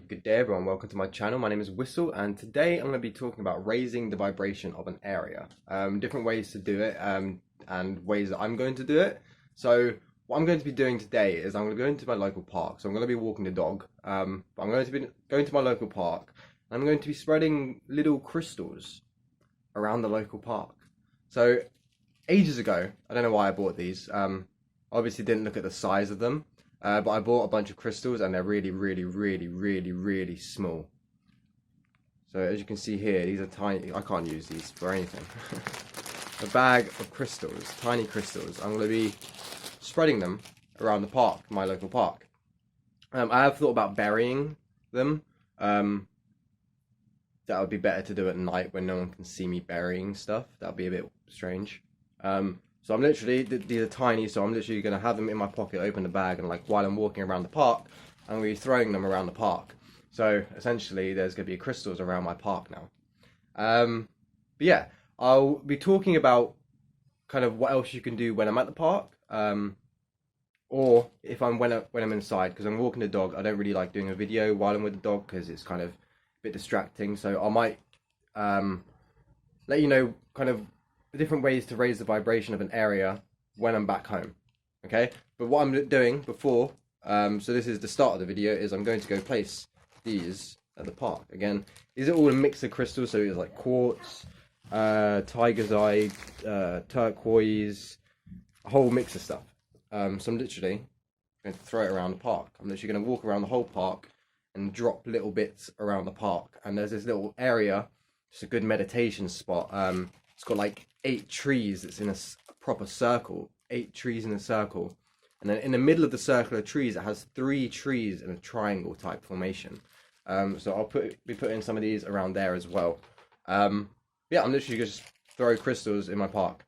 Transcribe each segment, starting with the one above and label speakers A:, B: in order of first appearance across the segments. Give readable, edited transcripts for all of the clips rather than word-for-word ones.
A: Good day everyone, welcome to my channel. My name is Wysol and today I'm going to be talking about raising the vibration of an area. Different ways to do it and ways that I'm going to do it. So what I'm going to be doing today is I'm going to go into my local park. So I'm going to be walking the dog. But I'm going to be going to my local park and I'm going to be spreading little crystals around the local park. So ages ago, I don't know why I bought these. Obviously didn't look at the size of them. But I bought a bunch of crystals and they're really small. So as you can see here, these are tiny. I can't use these for anything. A bag of crystals, tiny crystals. I'm going to be spreading them around the park, my local park. I have thought about burying them. That would be better to do at night when no one can see me burying stuff. That would be a bit strange. So I'm literally, these are tiny, so I'm literally going to have them in my pocket, open the bag, and like while I'm walking around the park, I'm going to be throwing them around the park. So essentially there's going to be crystals around my park now. But yeah, I'll be talking about kind of what else you can do when I'm at the park, or if I'm when I'm inside, because I'm walking the dog. I don't really like doing a video while I'm with the dog because it's kind of a bit distracting. So I might let you know kind of different ways to raise the vibration of an area when I'm back home. Okay, but what I'm doing before, so this is the start of the video, is I'm going to go place these at the park. Again, these are all a mix of crystals, so it's like quartz, tiger's eye, turquoise, a whole mix of stuff. So I'm literally going to throw it around the park. I'm literally going to walk around the whole park and drop little bits around the park. And there's this little area, it's a good meditation spot. It's got like 8 trees. It's in a proper circle, 8 trees in a circle, and then in the middle of the circle of trees it has 3 trees in a triangle type formation. So I'll be putting some of these around there as well. Yeah, I'm literally just throw crystals in my park.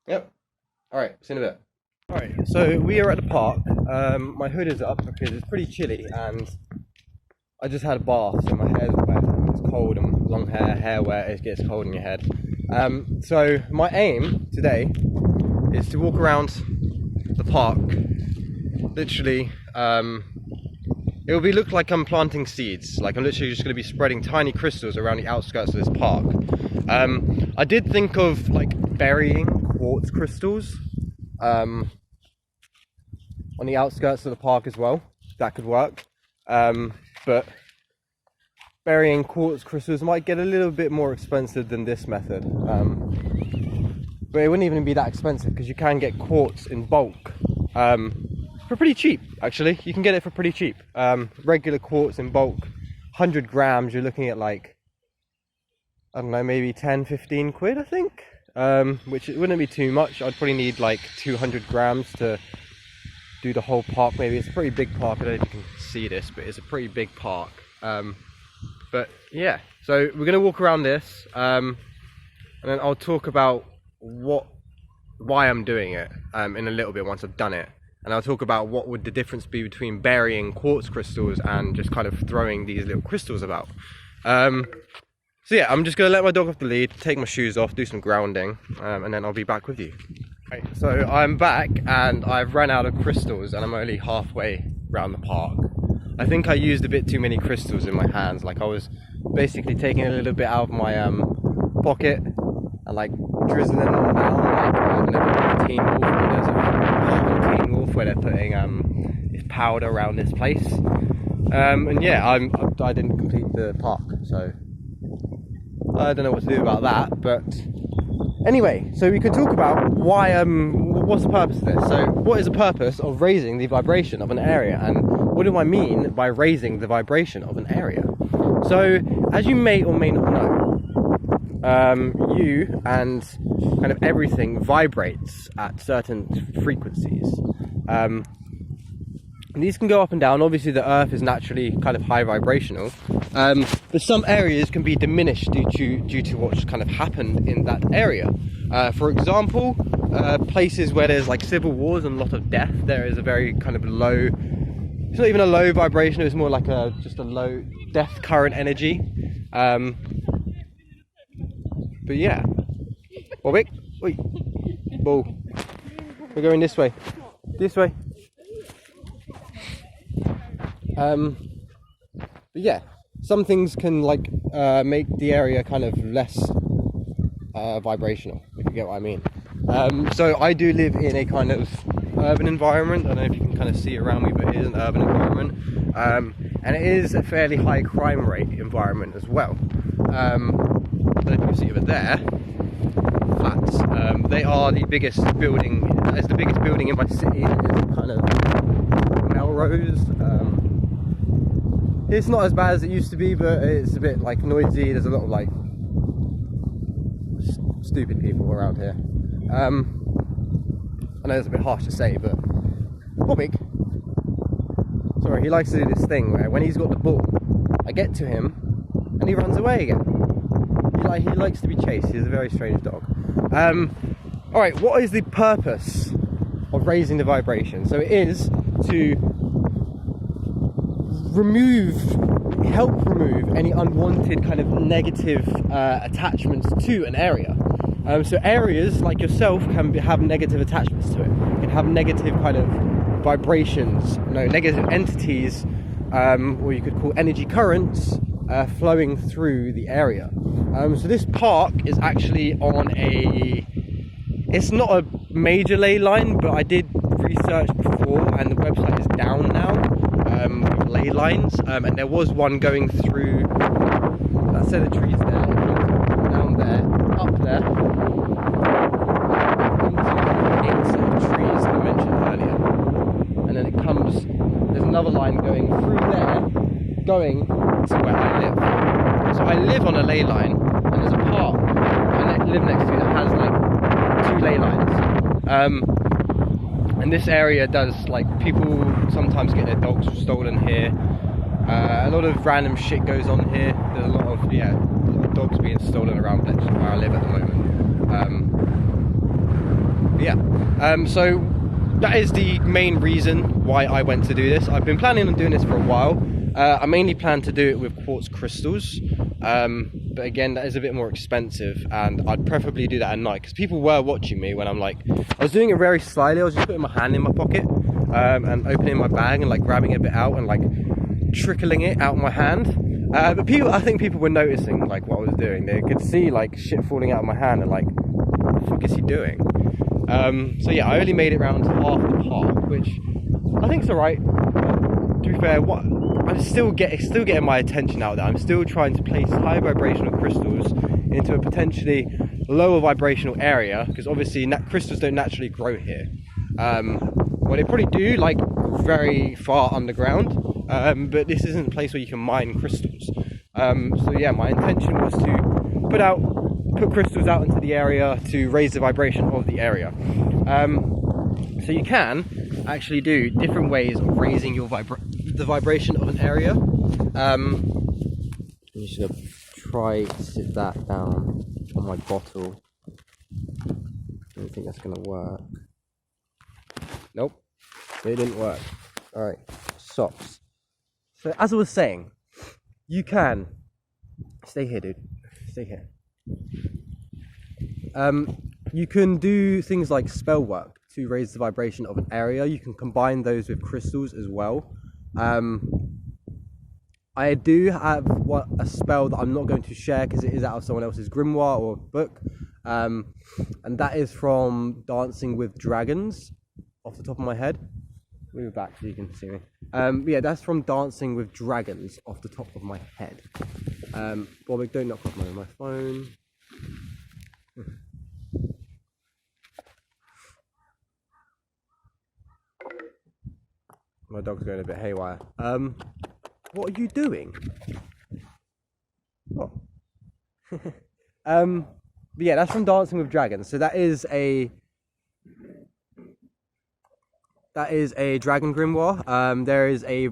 A: Yep. All right, see you in a bit. All right, so we are at the park. My hood is up because it's pretty chilly and I just had a bath, so my hair's wet. It's cold and long hair wet, it gets cold in your head. So my aim today is to walk around the park. Literally, it will look like I'm planting seeds. Like I'm literally just going to be spreading tiny crystals around the outskirts of this park. I did think of like burying quartz crystals on the outskirts of the park as well. That could work. But burying quartz crystals might get a little bit more expensive than this method, but it wouldn't even be that expensive because you can get quartz in bulk for pretty cheap. Actually, you can get it for pretty cheap. Regular quartz in bulk, 100 grams, you're looking at like, I don't know, maybe 10-15 quid, I think, which it wouldn't be too much. I'd probably need like 200 grams to do the whole park. Maybe it's a pretty big park. I don't know if you can see this, but it's a pretty big park. But yeah, so we're going to walk around this, and then I'll talk about why I'm doing it in a little bit once I've done it. And I'll talk about what would the difference be between burying quartz crystals and just kind of throwing these little crystals about. So yeah, I'm just going to let my dog off the lead, take my shoes off, do some grounding, and then I'll be back with you. Right, so I'm back and I've run out of crystals and I'm only halfway around the park. I think I used a bit too many crystals in my hands. Like I was basically taking a little bit out of my pocket and like drizzling them down, like I don't know, Teen Wolf, but there's a part in Teen Wolf where they're putting this powder around this place. And yeah, I didn't complete the park, so I don't know what to do about that. But anyway, so we could talk about what's the purpose of this. So what is the purpose of raising the vibration of an area, and what do I mean by raising the vibration of an area? So as you may or may not know, you and kind of everything vibrates at certain frequencies. These can go up and down. Obviously the earth is naturally kind of high vibrational, but some areas can be diminished due to what's kind of happened in that area. For example, places where there's like civil wars and a lot of death, there is a very kind of low, it's not even a low vibration, it's more like just a low death current energy. But yeah, Bobby, oi, ball, we're going this way, this way. yeah, some things can like make the area kind of less vibrational, if you get what I mean. So I do live in a kind of urban environment. I don't know if you can kind of see around me, but it is an urban environment, and it is a fairly high crime rate environment as well. I don't know if you can see over there, flats. They are the biggest building. It's the biggest building in my city. It's kind of Melrose. It's not as bad as it used to be, but it's a bit like noisy. There's a lot of like stupid people around here. I know it's a bit harsh to say, but Bobik, sorry, he likes to do this thing where when he's got the ball, I get to him and he runs away again. He likes to be chased. He's a very strange dog. Alright, what is the purpose of raising the vibration? So it is to help remove any unwanted kind of negative attachments to an area. So areas like yourself can have negative attachments to it. You can have negative kind of vibrations, negative entities, or you could call energy currents flowing through the area. So this park is actually on it's not a major ley line, but I did research before and the website is down now with ley lines, and there was one going through that set of trees there, down there, up there, into the trees I mentioned earlier, and then it comes, there's another line going through there, going to where I live. So I live on a ley line, and there's a park I live next to that has like 2 ley lines. And this area does, like, people sometimes get their dogs stolen here. A lot of random shit goes on here. There's a lot of dogs being stolen around where I live at the moment. So that is the main reason why I went to do this. I've been planning on doing this for a while. I mainly plan to do it with quartz crystals, but again, that is a bit more expensive, and I'd preferably do that at night, because people were watching me when I was doing it very slyly. I was just putting my hand in my pocket and opening my bag and like grabbing a bit out and like trickling it out my hand, but I think people were noticing like what I was doing. They could see like shit falling out of my hand and like, what the fuck is he doing? So yeah, I only made it around half the park, which I think is alright. To be fair, I'm still getting my attention out there. I'm still trying to place high vibrational crystals into a potentially lower vibrational area, because obviously crystals don't naturally grow here. Well, they probably do, like very far underground, but this isn't a place where you can mine crystals. So yeah, my intention was to put crystals out into the area to raise the vibration of the area. So you can actually do different ways of raising the vibration of an area. I'm just going to try to sit that down on my bottle. I don't think that's going to work. Nope, it didn't work. Alright, socks. So as I was saying, you can... Stay here, dude. Stay here. You can do things like spell work to raise the vibration of an area. You can combine those with crystals as well. I do have a spell that I'm not going to share because it is out of someone else's grimoire or book, and that is from Dancing with Dragons, off the top of my head. Move back so you can see me. Yeah, that's from Dancing with Dragons, off the top of my head. Bobby, don't knock off my phone. My dog's going a bit haywire. What are you doing? What? But yeah, that's from Dancing with Dragons. So that is a dragon grimoire. There is a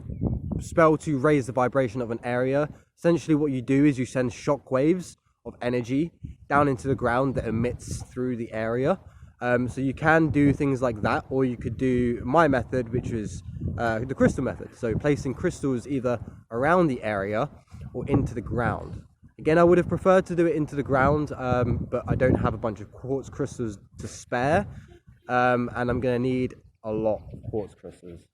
A: spell to raise the vibration of an area. Essentially what you do is you send shock waves of energy down into the ground that emits through the area. So you can do things like that, or you could do my method, which is the crystal method. So placing crystals either around the area or into the ground. Again, I would have preferred to do it into the ground, but I don't have a bunch of quartz crystals to spare, and I'm going to need a lot of quartz crystals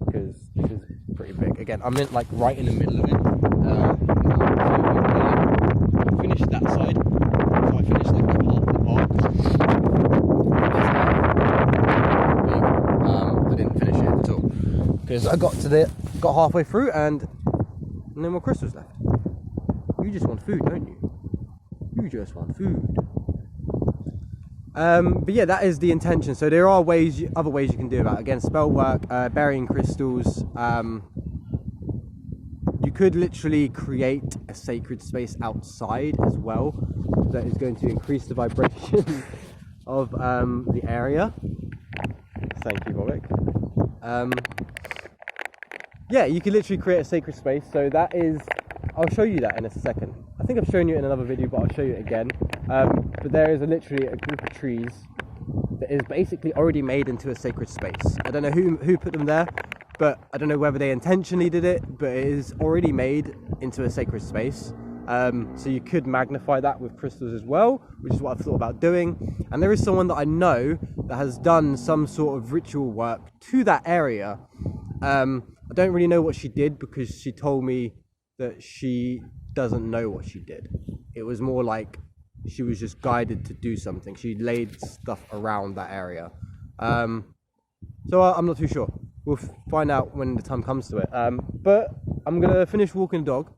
A: because this is pretty big. Again, I'm in like right in the middle of it. I finished that side, so I finished like that half of the park. I didn't finish it at all because I got halfway through and no more crystals left. You just want food, don't you? You just want food. But yeah, that is the intention. So there are other ways you can do that. Again, spell work, burying crystals. You could literally create a sacred space outside as well. That is going to increase the vibration of the area. Thank you, Vortex. Yeah, you could literally create a sacred space. So that is, I'll show you that in a second. I think I've shown you in another video, but I'll show you it again. But there is literally a group of trees that is basically already made into a sacred space. I don't know who put them there, but I don't know whether they intentionally did it, but it is already made into a sacred space. So you could magnify that with crystals as well, which is what I've thought about doing. And there is someone that I know that has done some sort of ritual work to that area. I don't really know what she did because she told me that she doesn't know what she did. It was more like she was just guided to do something. She laid stuff around that area. So I'm not too sure. We'll find out when the time comes to it. But I'm gonna finish walking the dog.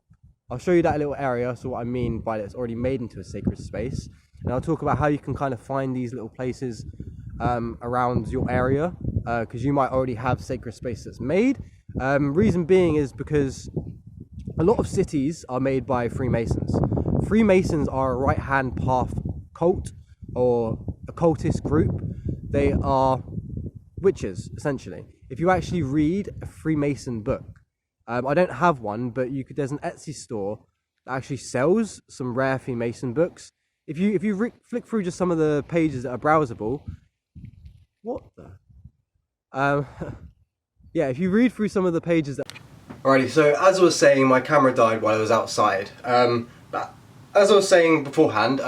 A: I'll show you that little area, so what I mean by that, it's already made into a sacred space. And I'll talk about how you can kind of find these little places around your area, because you might already have sacred space that's made. Reason being is because a lot of cities are made by Freemasons. Freemasons are a right-hand path cult or occultist group. They are witches, essentially. If you actually read a Freemason book, I don't have one, but there's an Etsy store that actually sells some rare Freemason books. If you flick through just some of the pages that are browsable, what the? Yeah, if you read through some of the pages that... Alrighty, so as I was saying, my camera died while I was outside. But as I was saying beforehand,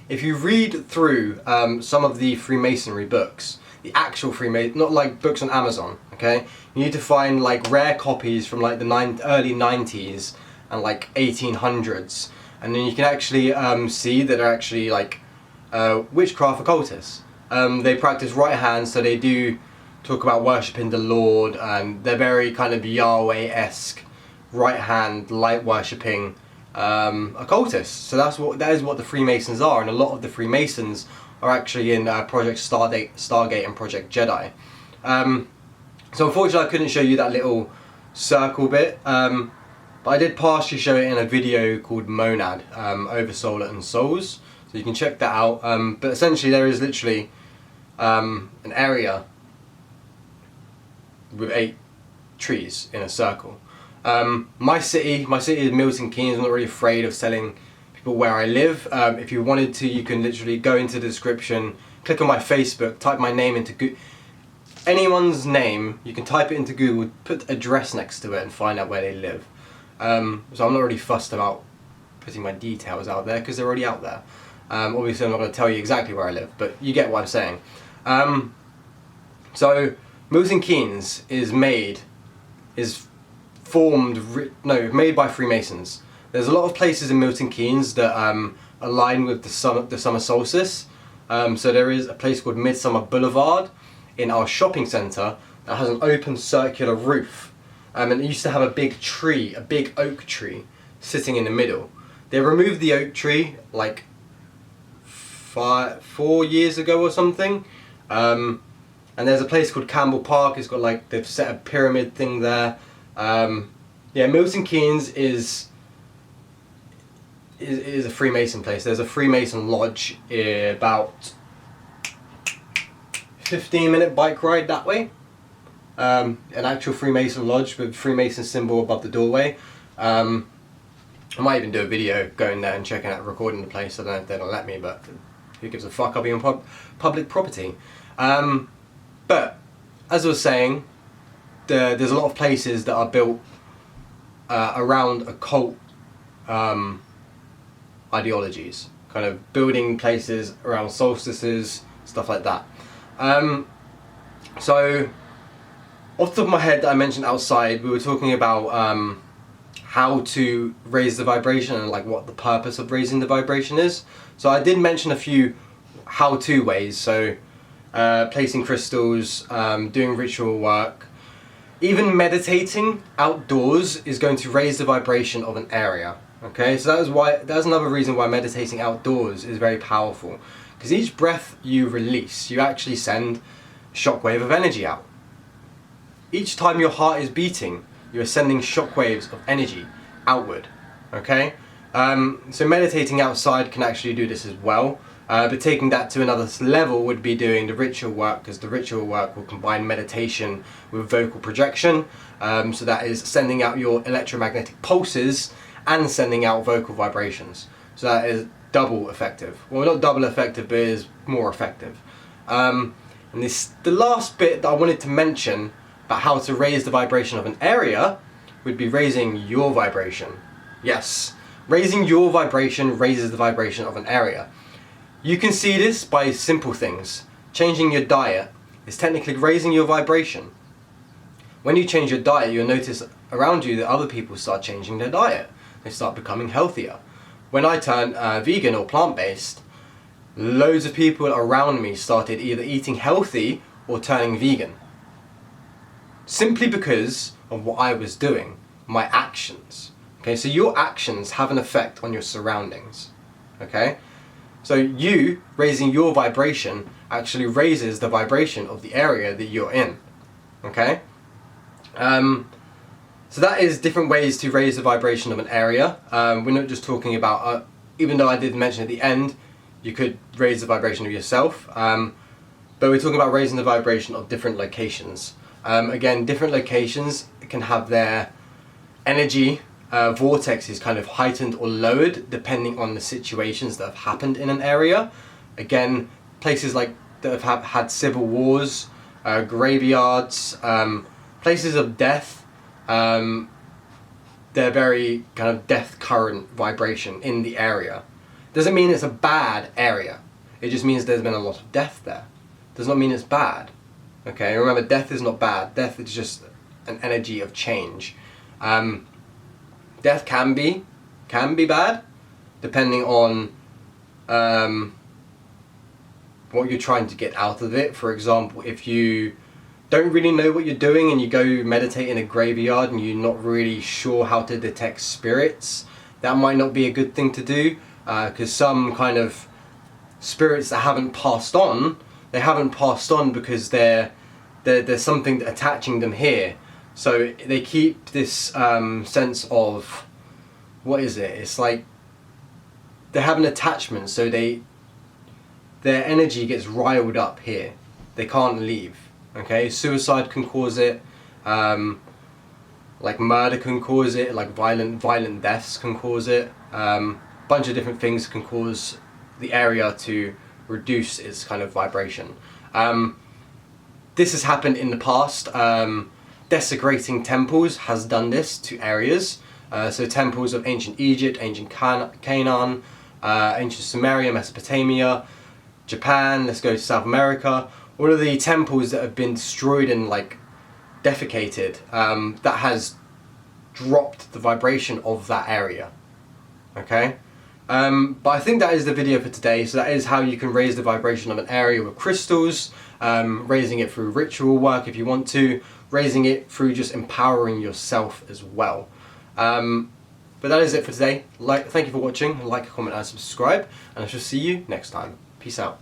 A: if you read through some of the Freemasonry books, the actual Freemason, not like books on Amazon, okay? You need to find like rare copies from like the early 90s and like 1800s, and then you can actually see that they're actually like witchcraft occultists. They practice right hand, so they do talk about worshipping the Lord, and they're very kind of Yahweh-esque, right hand, light worshipping occultists. So that is what the Freemasons are, and a lot of the Freemasons are actually in Project Stargate and Project Jedi. So unfortunately I couldn't show you that little circle bit, but I did partially show it in a video called Monad, over Solar and Souls, so you can check that out. But essentially there is literally an area with 8 trees in a circle. My city is Milton Keynes. I'm not really afraid of selling people where I live. If you wanted to, you can literally go into the description, click on my Facebook, type my name into Google. Anyone's name, you can type it into Google, put address next to it and find out where they live. So I'm not really fussed about putting my details out there because they're already out there. Obviously I'm not going to tell you exactly where I live, but you get what I'm saying. So Milton Keynes is made by Freemasons. There's a lot of places in Milton Keynes that align with the summer solstice. So there is a place called Midsummer Boulevard in our shopping centre that has an open circular roof. And it used to have a big tree, a big oak tree, sitting in the middle. They removed the oak tree like 4 years ago or something. And there's a place called Campbell Park. It's got like, they've set a pyramid thing there. Yeah, Milton Keynes is a Freemason place. There's a Freemason lodge about 15-minute bike ride that way. An actual Freemason lodge with Freemason symbol above the doorway. I might even do a video going there and checking out, recording the place. I don't know if they'll let me, but who gives a fuck? I'll be on public property. But as I was saying, there's a lot of places that are built around occult ideologies, kind of building places around solstices, stuff like that. So Off the top of my head, I mentioned outside, we were talking about how to raise the vibration and like what the purpose of raising the vibration is. So I did mention a few how-to ways, so placing crystals, doing ritual work, even meditating outdoors is going to raise the vibration of an area. Okay, so that's another reason why meditating outdoors is very powerful, because each breath you release, you actually send a shockwave of energy out. Each time your heart is beating, you are sending shockwaves of energy outward. Okay, so meditating outside can actually do this as well, but taking that to another level would be doing the ritual work, because the ritual work will combine meditation with vocal projection. So that is sending out your electromagnetic pulses and sending out vocal vibrations. So that is double effective. Well, not double effective, but it is more effective. And the last bit that I wanted to mention about how to raise the vibration of an area would be raising your vibration. Yes, raising your vibration raises the vibration of an area. You can see this by simple things. Changing your diet is technically raising your vibration. When you change your diet, you'll notice around you that other people start changing their diet. They start becoming healthier. When I turned vegan or plant-based, loads of people around me started either eating healthy or turning vegan. Simply because of what I was doing, my actions. Okay, so your actions have an effect on your surroundings. Okay? So you raising your vibration actually raises the vibration of the area that you're in. Okay? So that is different ways to raise the vibration of an area. We're not just talking about, even though I did mention at the end, you could raise the vibration of yourself, but we're talking about raising the vibration of different locations. Again, different locations can have their energy vortex is kind of heightened or lowered depending on the situations that have happened in an area. Again, places like that have had civil wars, graveyards, places of death, they're very kind of death current vibration in the area. Doesn't mean it's a bad area. It just means there's been a lot of death there. Does not mean it's bad. Okay, remember, death is not bad. Death is just an energy of change. Death can be bad, depending on what you're trying to get out of it. For example, if you don't really know what you're doing and you go meditate in a graveyard and you're not really sure how to detect spirits, that might not be a good thing to do, because some kind of spirits that haven't passed on, they haven't passed on because there's something attaching them here. So they keep this sense of, what is it? It's like they have an attachment, so their energy gets riled up here. They can't leave. Okay, suicide can cause it, like murder can cause it, like violent deaths can cause it. Bunch of different things can cause the area to reduce its kind of vibration. This has happened in the past. Desecrating temples has done this to areas. So temples of ancient Egypt, ancient Canaan, ancient Sumeria, Mesopotamia, Japan, let's go to South America. All of the temples that have been destroyed and like defecated, that has dropped the vibration of that area. Okay? But I think that is the video for today. So that is how you can raise the vibration of an area with crystals, raising it through ritual work if you want to, raising it through just empowering yourself as well. But that is it for today. Thank you for watching. Like, comment and subscribe, and I shall see you next time. Peace out.